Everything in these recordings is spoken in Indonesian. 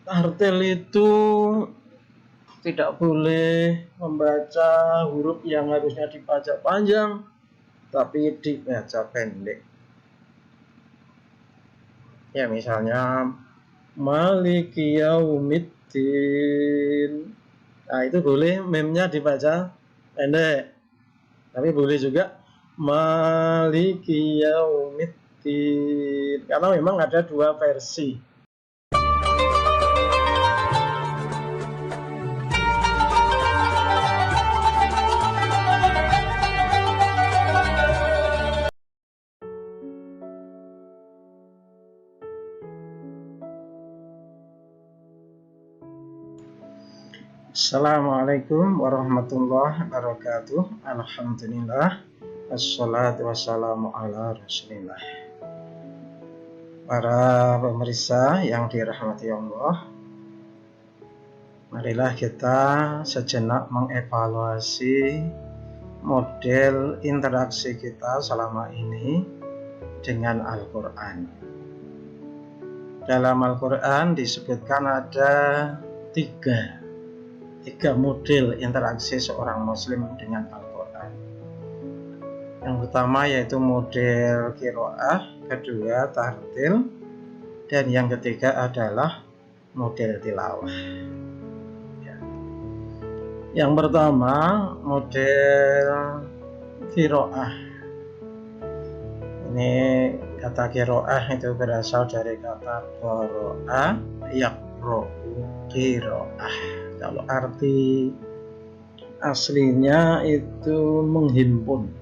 Tartil itu tidak boleh membaca huruf yang harusnya dibaca panjang, tapi dibaca pendek. Ya, misalnya Maliki Yaumiddin. Nah, itu boleh memnya dibaca pendek. Tapi boleh juga Maliki Yaumiddin. Karena memang ada dua versi. Assalamualaikum warahmatullahi wabarakatuh. Alhamdulillah, wassalatu wassalamu ala rasulillah. Para pemirsa yang dirahmati Allah, marilah kita sejenak mengevaluasi model interaksi kita selama ini dengan Al-Quran. Dalam Al-Quran disebutkan ada tiga model interaksi seorang muslim dengan Al-Quran. Yang pertama yaitu model qiraah, kedua tartil, dan yang ketiga adalah model tilawah. Yang pertama model qiraah. Ini kata qiraah itu berasal dari kata qara'a yaqra'u qiraah. Kalau arti aslinya itu menghimpun.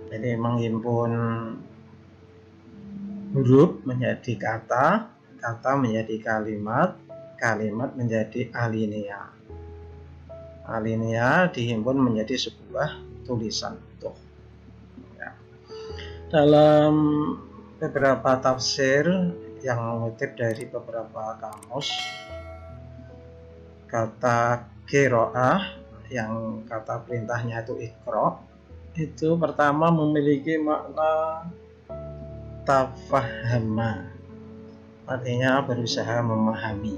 Jadi menghimpun huruf menjadi kata, kata menjadi kalimat, kalimat menjadi alinea. Alinea dihimpun menjadi sebuah tulisan utuh. Ya. Dalam beberapa tafsir yang mengutip dari beberapa kamus, kata qiraah yang kata perintahnya itu iqra, itu pertama memiliki makna tafahama, artinya berusaha memahami.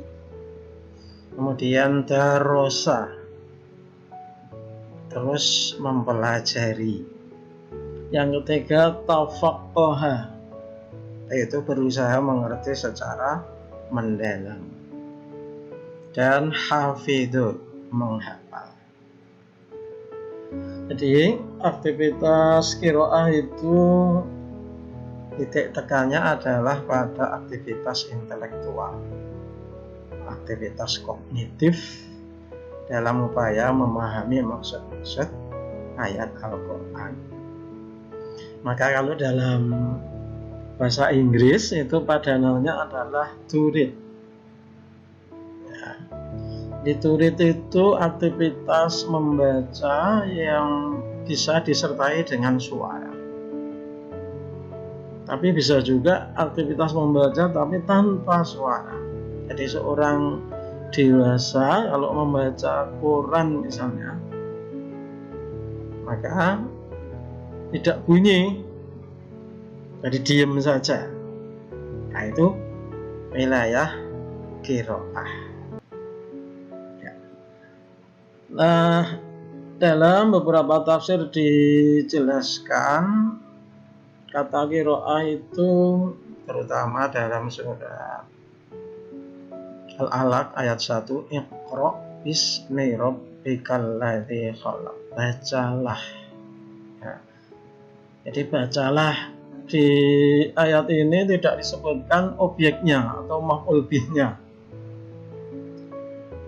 Kemudian darosa, terus mempelajari. Yang ketiga tafaqqaha, yaitu berusaha mengerti secara mendalam. Dan hafidhu, menghafal. Jadi aktivitas qiraah itu titik tekannya adalah pada aktivitas intelektual, aktivitas kognitif dalam upaya memahami maksud-maksud ayat Al-Quran. Maka kalau dalam bahasa Inggris itu padanannya adalah to read. To read itu aktivitas membaca yang bisa disertai dengan suara. Tapi bisa juga aktivitas membaca tapi tanpa suara. Jadi seorang dewasa kalau membaca Quran misalnya, maka tidak bunyi, jadi diam saja. Nah, itu wilayah qiraah. Nah, dalam beberapa tafsir dijelaskan kata qiraah itu terutama dalam surat Al-Alaq ayat 1, Iqra bismi rabbikal ladzi khalaq. Bacalah. Ya. Jadi bacalah di ayat ini tidak disebutkan objeknya atau maf'ul bihnya.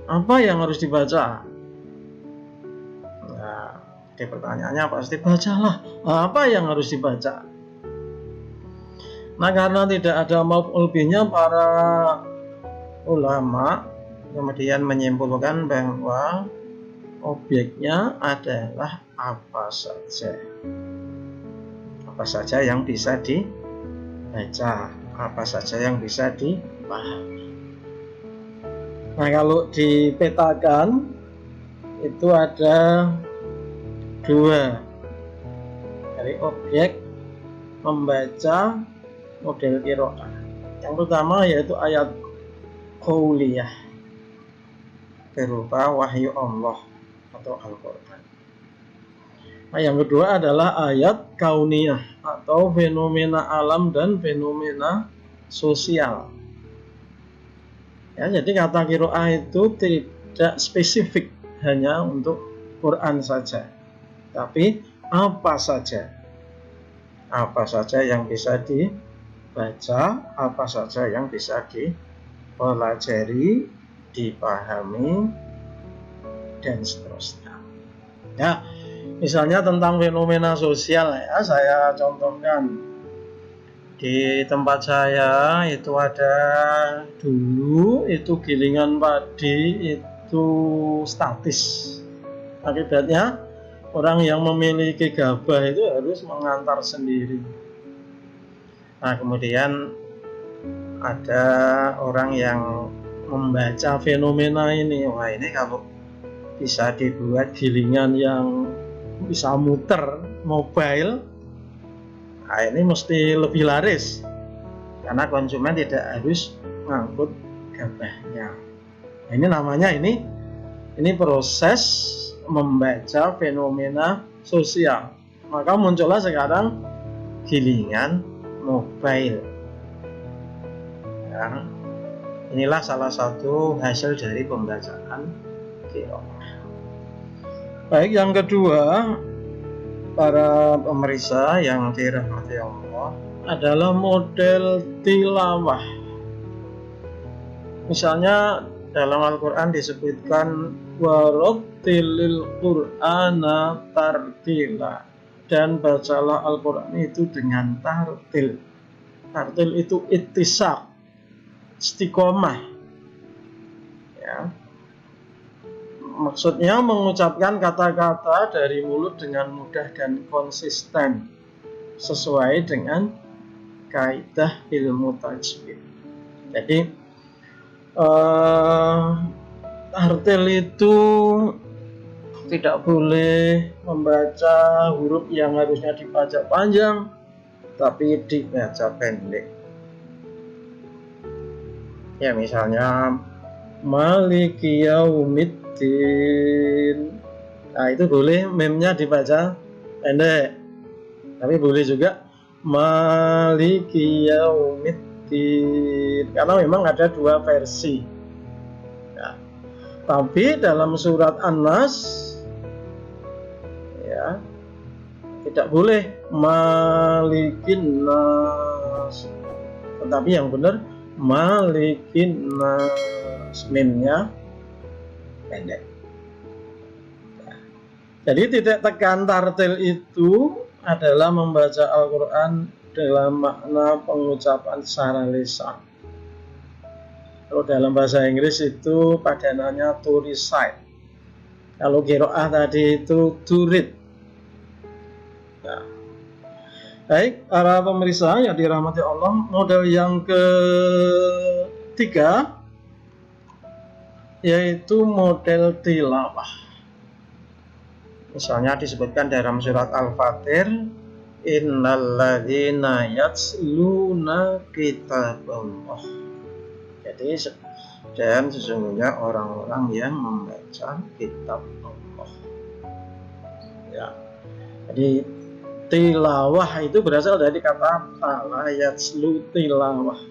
Apa yang harus dibaca? Jadi pertanyaannya pasti bacalah. Apa yang harus dibaca? Nah, karena tidak ada maf'ul bihnya, para ulama kemudian menyimpulkan bahwa objeknya adalah apa saja yang bisa dibaca, apa saja yang bisa dipahami. Nah, kalau dipetakan itu ada dua dari objek membaca model qiraah. Yang pertama yaitu ayat qauliyah berupa wahyu Allah atau Al-Quran. Nah, yang kedua adalah ayat kauniyah atau fenomena alam dan fenomena sosial. Ya, jadi kata qiraah itu tidak spesifik hanya untuk Quran saja, tapi apa saja yang bisa dibaca, apa saja yang bisa dipelajari, dipahami, dan seterusnya. Ya, misalnya tentang fenomena sosial ya, saya contohkan. Di tempat saya itu ada dulu itu gilingan padi itu statis. Akibatnya orang yang memiliki gabah itu harus mengantar sendiri. Nah, kemudian ada orang yang membaca fenomena ini. Wah, ini kalau bisa dibuat gilingan yang bisa muter mobile, nah ini mesti lebih laris karena konsumen tidak harus ngangkut gabahnya. Nah, ini namanya ini proses membaca fenomena sosial. Maka muncullah sekarang gilingan mobile. Ya, inilah salah satu hasil dari pembacaan qiraah. Baik, yang kedua, para pemirsa yang dirahmati Allah, adalah model tilawah. Misalnya dalam Al-Quran disebutkan warattilil Qur'ana tartila, dan bacalah Al-Quran itu dengan tartil. Tartil itu ittisaq, istiqomah. Ya. Maksudnya mengucapkan kata-kata dari mulut dengan mudah dan konsisten sesuai dengan kaidah ilmu tajwid. Jadi tartil itu tidak boleh membaca huruf yang harusnya dibaca panjang tapi dibaca pendek. Ya, misalnya Maliki Yaumiddin. Nah, itu boleh memnya dibaca pendek. Tapi boleh juga Maliki Yaumiddin, karena memang ada dua versi. Ya. Tapi dalam surat An-Nas ya tidak boleh Malikin Nas, tetapi yang benar Malikin Nas, mimnya pendek. Ya. Jadi tidak tekan tartil itu adalah membaca Al-Quran dalam makna pengucapan secara lisan. Kalau dalam bahasa Inggris itu padanannya to recite. Kalau qiraah tadi itu to read. Nah. Baik, para pemirsa yang dirahmati Allah, model yang ketiga yaitu model tilawah. Misalnya disebutkan dalam surat Al-Fatir, innalladzina yatsluna kitaballah. Jadi dan sesungguhnya orang-orang yang membaca kitab Allah. Ya. Jadi tilawah itu berasal dari kata tala yatslu tilawah.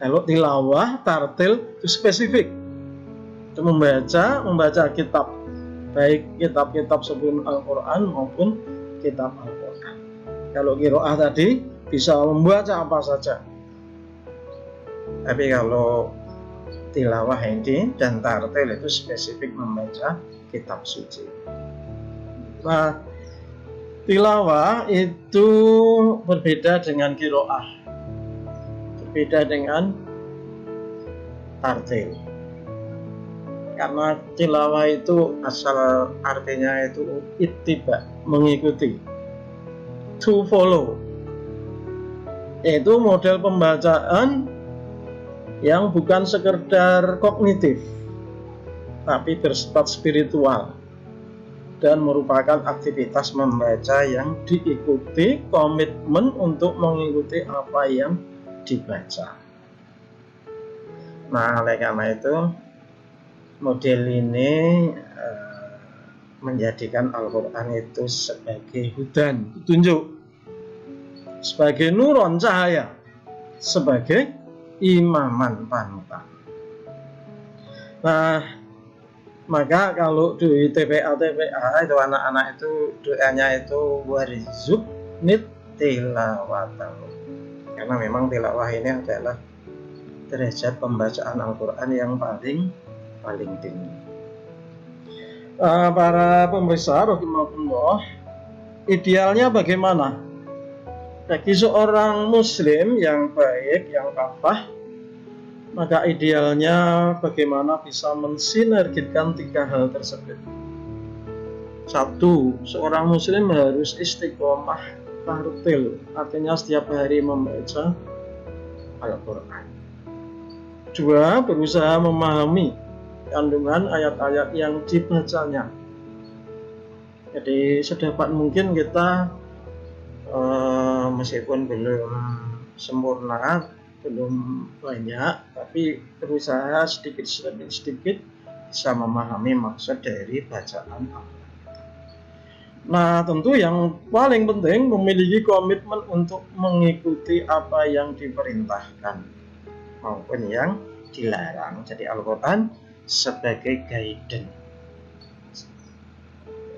Kalau tilawah, tartil itu spesifik. Itu membaca kitab. Baik kitab-kitab sebelum Al-Quran maupun kitab Al-Quran. Kalau qiraah tadi bisa membaca apa saja. Tapi kalau tilawah ini dan tartil itu spesifik membaca kitab suci. Nah, tilawah itu berbeda dengan qiraah, berbeda dengan tartil. Karena tilawah itu asal artinya itu ittiba, mengikuti, to follow, yaitu model pembacaan yang bukan sekedar kognitif tapi bersifat spiritual dan merupakan aktivitas membaca yang diikuti komitmen untuk mengikuti apa yang dibaca. Nah, oleh karena itu model ini menjadikan Al-Quran itu sebagai hudan, petunjuk, sebagai nuron, cahaya, sebagai imaman panutan. Nah, maka kalau di TPA itu anak-anak itu doanya itu warizuknit tilawatahu, karena memang tilawah ini adalah derajat pembacaan Al-Quran yang paling tinggi. Para pemirsa rahimahullah, idealnya bagaimana bagi seorang muslim yang baik, yang kafah? Maka idealnya bagaimana bisa mensinergikan 3 hal tersebut. 1. Seorang muslim harus istiqomah tartil, artinya setiap hari membaca Al-Quran. 2. Berusaha memahami kandungan ayat-ayat yang dibacanya. Jadi sedapat mungkin kita meskipun belum sempurna, belum banyak, tapi berusaha sedikit bisa memahami maksud dari bacaan Al-Quran. Nah, tentu yang paling penting memiliki komitmen untuk mengikuti apa yang diperintahkan maupun yang dilarang. Jadi Al-Quran sebagai guidance,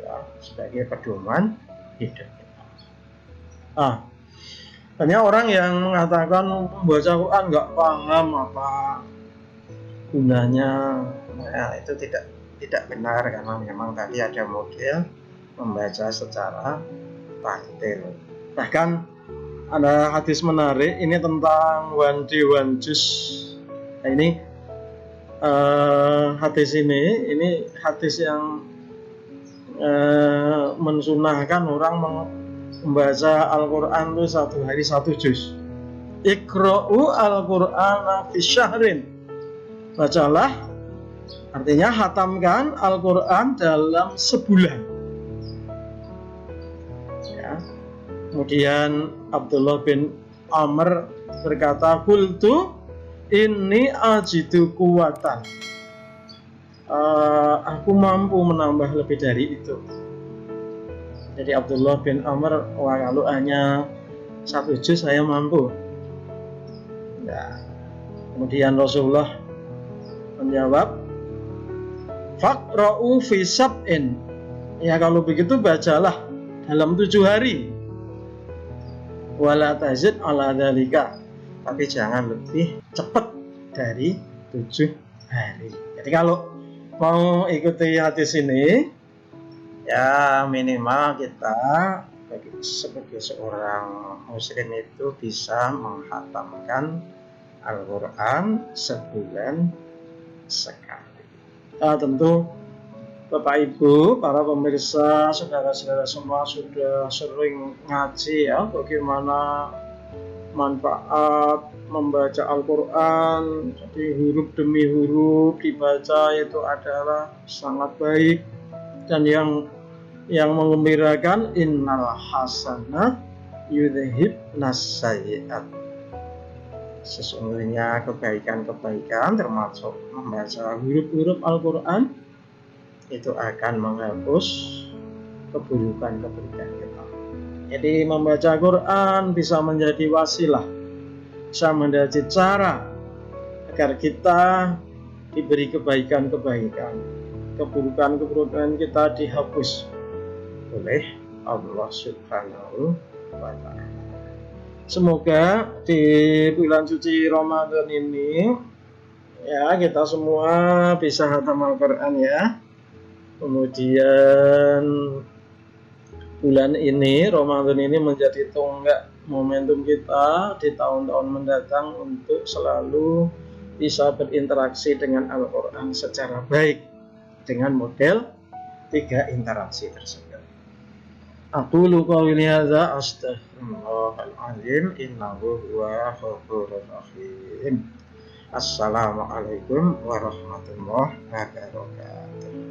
ya, sebagai pedoman hidup kita. Banyak orang yang mengatakan membaca Quran nggak paham apa gunanya. Nah, itu tidak benar, karena memang tadi ada model membaca secara tartil. Bahkan ada hadis menarik ini tentang one day one juice. Nah, ini hadis ini hadis yang mensunahkan orang membaca Al-Quran itu 1 hari 1 juz. Iqra'u Al-Qur'ana fi syahrin. Bacalah, artinya hatamkan Al-Quran dalam sebulan. Ya. Kemudian Abdullah bin Amr berkata, qultu inni ajidu kuwatan, aku mampu menambah lebih dari itu. Jadi Abdullah bin Amr, wah kalau hanya 1 juz saya mampu. Nah, kemudian Rasulullah menjawab, faqra'u fi sab'in. Ya kalau begitu bacalah dalam 7 hari. Wala tazid ala dzalika, tapi jangan lebih cepat dari 7 hari. Jadi kalau mau ikuti hadis ini, ya minimal kita sebagai seorang muslim itu bisa menghatamkan Al-Quran sebulan sekali. Tentu Bapak Ibu, para pemirsa, saudara-saudara semua sudah sering ngaji ya bagaimana manfaat membaca Al-Quran. Jadi huruf demi huruf dibaca itu adalah sangat baik. Dan yang menggembirakan, innal hasanah yudhibnas sayyi'at, sesungguhnya kebaikan-kebaikan termasuk membaca huruf-huruf Al-Quran itu akan menghapus keburukan-keburukan kita. Jadi membaca Quran bisa menjadi wasilah, bisa menjadi cara agar kita diberi kebaikan-kebaikan, keburukan-keburukan kita dihapus oleh Allah Subhanahu wa Ta'ala. Semoga di bulan suci Ramadan ini ya kita semua bisa khatam Al-Quran ya. Kemudian bulan ini, Ramadan ini menjadi tonggak momentum kita di tahun-tahun mendatang untuk selalu bisa berinteraksi dengan Al-Quran secara baik dengan model 3 interaksi tersebut. Aqulu qawli hadza astaghfirullahaladzim innahu huwa ghafurur rahim. Assalamualaikum warahmatullahi wabarakatuh.